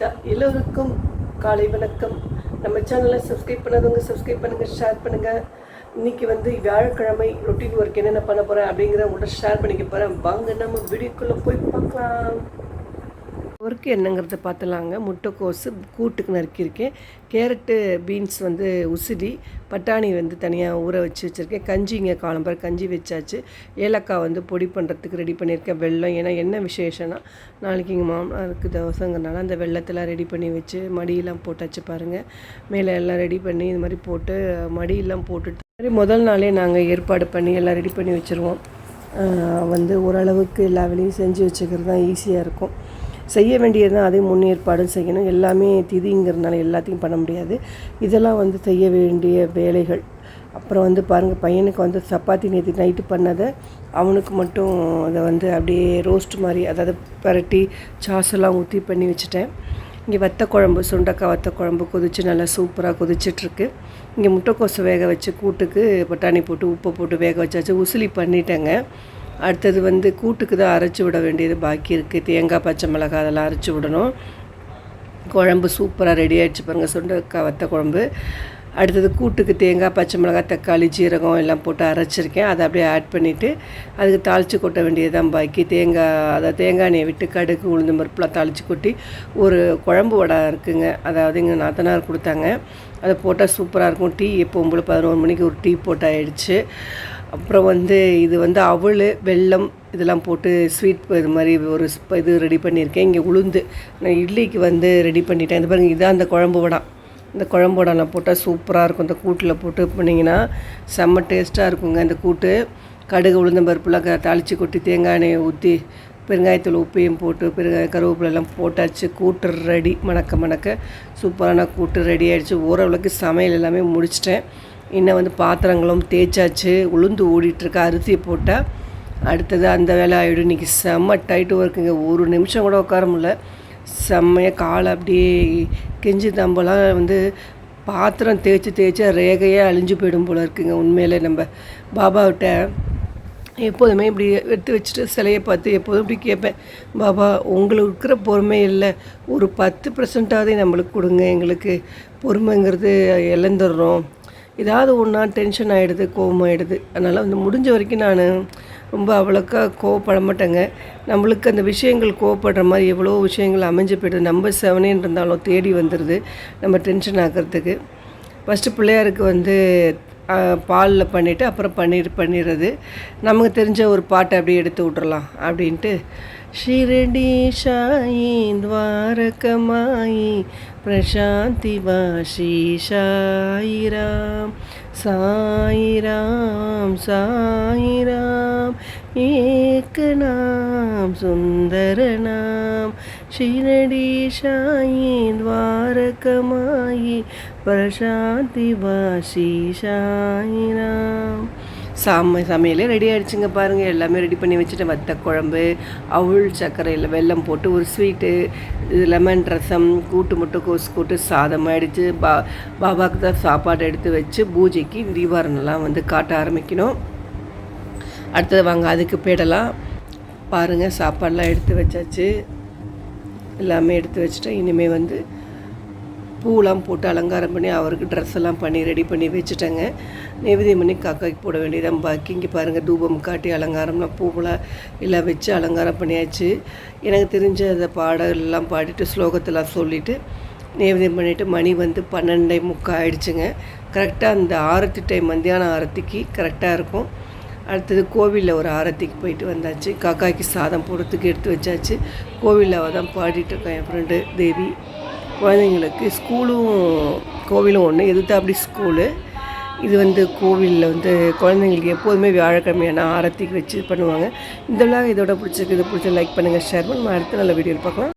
கவிதா. எல்லோருக்கும் காலை வணக்கம். நம்ம சேனலை சப்ஸ்கிரைப் பண்ணாதவங்க சப்ஸ்கிரைப் பண்ணுங்கள், ஷேர் பண்ணுங்கள். இன்றைக்கி வியாழக்கிழமை ரொட்டீன் ஒர்க் என்னென்ன பண்ண போகிறேன் அப்படிங்கிற உங்கள்கிட்ட ஷேர் பண்ணிக்க போகிறேன். வாங்க நம்ம வீடியோக்குள்ளே போய் பார்க்கலாம். ஒர்க்கு என்னங்கிறத பார்த்துலாங்க. முட்டைக்கோசு கூட்டுக்கு நறுக்கியிருக்கேன். கேரட்டு பீன்ஸ் உசிலி, பட்டாணி தனியாக ஊற வச்சு வச்சுருக்கேன். கஞ்சிங்க காலம்பரை கஞ்சி வச்சாச்சு. ஏலக்காய் பொடி பண்ணுறதுக்கு ரெடி பண்ணியிருக்கேன். வெல்லம், ஏன்னா என்ன விசேஷம்னா நாளைக்கு எங்கள் மாமனாருக்கு தோசைங்கிறனால அந்த வெள்ளத்தெல்லாம் ரெடி பண்ணி வச்சு மடியெல்லாம் போட்டாச்சு பாருங்கள். மேலே எல்லாம் ரெடி பண்ணி இது மாதிரி போட்டு மடியெல்லாம் போட்டுட்டு மாதிரி முதல் நாளே நாங்கள் ஏற்பாடு பண்ணி எல்லாம் ரெடி பண்ணி வச்சுருவோம். ஓரளவுக்கு எல்லா வேலையும் செஞ்சு வச்சுக்கிறது தான் ஈஸியாக இருக்கும். செய்ய வேண்டியது தான், அதே முன்னேற்பாடு செய்யணும். எல்லாமே திதிங்கிறதுனால எல்லாத்தையும் பண்ண முடியாது. இதெல்லாம் செய்ய வேண்டிய வேலைகள். அப்புறம் பாருங்கள், பையனுக்கு சப்பாத்தி நேற்று நைட்டு பண்ணதை அவனுக்கு மட்டும் அதை அப்படியே ரோஸ்ட் மாதிரி, அதாவது பரட்டி சாஸெல்லாம் ஊற்றி பண்ணி வச்சுட்டேன். இங்கே வத்த குழம்பு, சுண்டக்காய் வத்த குழம்பு கொதித்து நல்லா சூப்பராக கொதிச்சிட்ருக்கு. இங்கே முட்டைக்கோசை வேக வச்சு கூட்டுக்கு பட்டாணி போட்டு உப்பை போட்டு வேக வச்சாச்சு. உசிலி பண்ணிட்டேங்க. அடுத்தது கூட்டுக்கு தான் அரைச்சி விட வேண்டியது பாக்கி இருக்குது. தேங்காய், பச்சை மிளகாய் அதெல்லாம் அரைச்சி விடணும். குழம்பு சூப்பராக ரெடி ஆகிடுச்சு பாருங்கள், சுண்டக்காய் வத்த குழம்பு. அடுத்தது கூட்டுக்கு தேங்காய், பச்சை மிளகாய், தக்காளி, ஜீரகம் எல்லாம் போட்டு அரைச்சிருக்கேன். அதை அப்படியே ஆட் பண்ணிவிட்டு அதுக்கு தாளித்து கொட்ட வேண்டியது தான் பாக்கி. தேங்காய் எண்ணெயை விட்டு கடுகு, உளுந்து பருப்புலாம் தாளித்து கொட்டி ஒரு குழம்பு வடை இருக்குங்க. அதாவது எங்கள் நாத்தனார் கொடுத்தாங்க. அதை போட்டால் சூப்பராக இருக்கும். டீ எப்போவும் போல் 11 மணிக்கு ஒரு டீ போட்டாயிடுச்சு. அப்புறம் இது அவல், வெல்லம் இதெல்லாம் போட்டு ஸ்வீட் இது மாதிரி ஒரு இது ரெடி பண்ணியிருக்கேன். இங்கே உளுந்து நான் இட்லிக்கு ரெடி பண்ணிட்டேன். இது பாருங்கள், இதுதான் அந்த குழம்பு வடை. இந்த குழம்பு வடைலாம் போட்டால் சூப்பராக இருக்கும். இந்த கூட்டில் போட்டு பண்ணிங்கன்னா செம்ம டேஸ்ட்டாக இருக்குங்க. இந்த கூட்டு கடுகு, உளுந்தம் பருப்புலாம் தாளித்து கொட்டி தேங்காய் எண்ணெயை ஊற்றி பெருங்காயத்தூள் உப்பையும் போட்டு கருவேப்பிலெல்லாம் போட்டாச்சு. கூட்டு ரெடி. மணக்க சூப்பரான கூட்டு ரெடி ஆகிடுச்சு. ஓரளவுக்கு சமையல் எல்லாமே முடிச்சிட்டேன். இன்னும் பாத்திரங்களும் தேய்ச்சாச்சு. உளுந்து ஓடிட்டுருக்க, அரிசியை போட்டால் அடுத்தது அந்த வேலை ஆகிடும். இன்றைக்கி செம்ம டைட்டு ஒர்க்குங்க. ஒரு நிமிஷம் கூட உட்கார முடியல. செம்மையாக காலை அப்படியே கெஞ்சி தம்பெல்லாம் பாத்திரம் தேய்ச்சா ரேகையாக அழிஞ்சு போயிடும் போல் இருக்குங்க. உண்மையிலே நம்ம பாபாவிட்ட எப்போதுமே இப்படி எடுத்து வச்சுட்டு சிலையை பார்த்து எப்போதும் இப்படி கேட்பேன், பாபா உங்களுக்கு இருக்கிற பொறுமை இல்லை, ஒரு 10% நம்மளுக்கு கொடுங்க. எங்களுக்கு பொறுமைங்கிறது இழந்துடுறோம். ஏதாவது ஒன்றா டென்ஷன் ஆகிடுது, கோவமாகிடுது. அதனால் முடிஞ்ச வரைக்கும் நான் ரொம்ப அவ்வளோக்கா கோவப்பட மாட்டேங்க. நம்மளுக்கு அந்த விஷயங்கள் கோவப்படுற மாதிரி எவ்வளோ விஷயங்கள் அமைஞ்சு போய்டுது. நம்ம செவனேன்னு இருந்தாலும் தேடி வந்துடுது நம்ம டென்ஷன் ஆக்கிறதுக்கு. ஃபஸ்ட்டு பிள்ளையாருக்கு பாலில் பண்ணிவிட்டு அப்புறம் பண்ணிடுறது. நமக்கு தெரிஞ்ச ஒரு பாட்டை அப்படியே எடுத்து விட்றலாம் அப்படின்ட்டு. ஷிரடி ஷாயி துவாரகமாயி பிரசாந்தி வாஷி சாயிராம் சாயிராம் சாயிராம் ஏக நாம் சுந்தர நாம் ஷிரடி ஷாயி துவாரகமாயி பிரசாந்தி வாஷி சாயிராம். சமையலே ரெடி ஆகிடுச்சுங்க பாருங்கள். எல்லாமே ரெடி பண்ணி வச்சுட்டேன். வத்த குழம்பு, அவல் சர்க்கரையில் வெல்லம் போட்டு ஒரு ஸ்வீட்டு, லெமன் ரசம், கூட்டு முட்டைக்கோஸ் கூட்டு, சாதம் ஆகிடுச்சு. பாபாவுக்கு தான் சாப்பாடு எடுத்து வச்சு பூஜைக்கு தீபாவளெல்லாம் காட்ட ஆரம்பிக்கணும். அடுத்தது வாங்க அதுக்கு போயிடலாம். பாருங்கள், சாப்பாடெலாம் எடுத்து வச்சாச்சு. எல்லாமே எடுத்து வச்சுட்டேன். இனிமேல் பூலாம் போட்டு அலங்காரம் பண்ணி அவருக்கு ட்ரெஸ் எல்லாம் பண்ணி ரெடி பண்ணி வச்சுட்டேங்க. நைவேத்தியம் பண்ணி காக்காய்க்கு போட வேண்டியதான் பாக்கி. இங்கே பாருங்கள், தூபம் காட்டி அலங்காரம்லாம் பூவெலாம் எல்லாம் வச்சு அலங்காரம் பண்ணியாச்சு. எனக்கு தெரிஞ்ச அந்த பாடலாம் பாடிட்டு ஸ்லோகத்தெல்லாம் சொல்லிவிட்டு நைவேத்தியம் பண்ணிவிட்டு மணி 12:45 ஆகிடுச்சுங்க. கரெக்டாக அந்த ஆரத்தி டைம், மத்தியான ஆரத்திக்கு கரெக்டாக இருக்கும். அடுத்தது கோவிலில் ஒரு ஆரத்திக்கு போயிட்டு வந்தாச்சு. காக்காய்க்கு சாதம் போடுறதுக்கு எடுத்து வச்சாச்சு. கோவிலில் அவள் தான் பாடிட்டுருக்கேன், என் ஃப்ரெண்டு தேவி. குழந்தைங்களுக்கு ஸ்கூலும் கோவிலும் ஒன்று, எதிர்த்தாப்படி ஸ்கூலு. இது கோவிலில் குழந்தைங்களுக்கு எப்போதுமே வியாழக்கிழமையான ஆரத்திக்கு வச்சு பண்ணுவாங்க. இதெல்லாம் இதோட பிடிச்சிருக்கு. இது பிடிச்ச லைக் பண்ணுங்கள், ஷேர் பண்ணுங்கள். அடுத்த நல்ல வீடியோவில் பார்க்கலாம்.